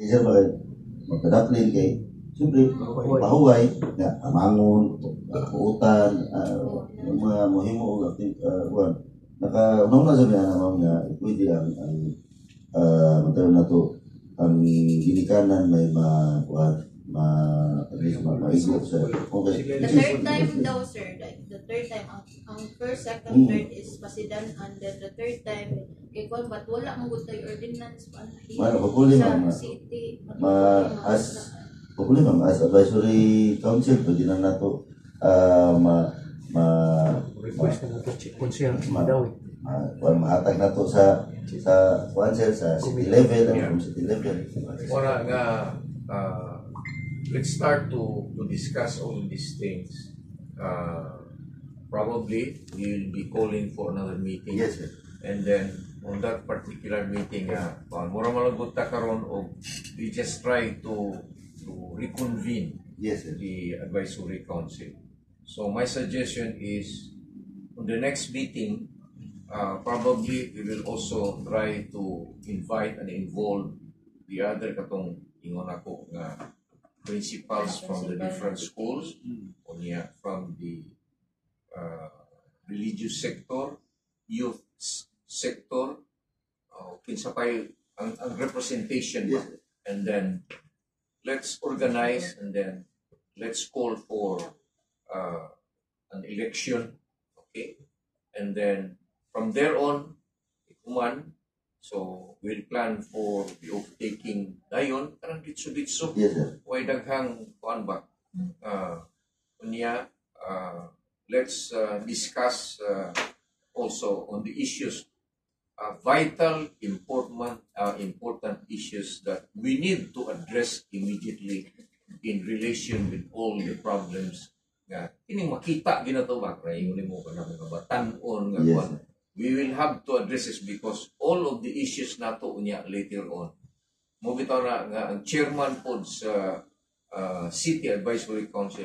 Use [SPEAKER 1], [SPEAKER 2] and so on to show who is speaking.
[SPEAKER 1] Isa ba kayo? Magpadaklin kay siyempre, pahuway, amangon, puutan, yung mga muhimo, naka-unang na sabi na naman nga, pwede ang matawag na to, ang ginikanan may maigo sa, okay.
[SPEAKER 2] The third time daw, sir, like, the third time, ang first, second, third is pasidan, and then the third time, kay Kwan, but wala ang good tayo ordinance, sa city,
[SPEAKER 1] Pagkuli ma'am, as advisory council, pwede na nato
[SPEAKER 3] request na nato check siya daw
[SPEAKER 1] mahatag nato sa council sa city level from city level.
[SPEAKER 4] Ora nga let's start to discuss all these things. Probably we will be calling for another meeting.
[SPEAKER 1] Yes, sir.
[SPEAKER 4] And then on that particular meeting, mura malagot ta karon og we just try to reconvene the advisory council. So my suggestion is on the next meeting, probably we will also try to invite and involve the other katong ingon ako nga principals from the different schools, from the religious sector, youth sector, kinsa pay ang representation, and then let's organize and then let's call for an election, okay? And then from there on, so we'll plan for the off-taking dayon, karang ditso-ditso.
[SPEAKER 1] Yes, sir.
[SPEAKER 4] Way daghang kuan ba? Let's discuss also on the issues, vital, important issues that we need to address immediately in relation with all the problems nga kining makita ginato ba kay ingon mo kana mga batan-on nga kuan. We will have to address this because all of the issues nato unya later on mo bitaw na nga ang chairman pod sa City Advisory Council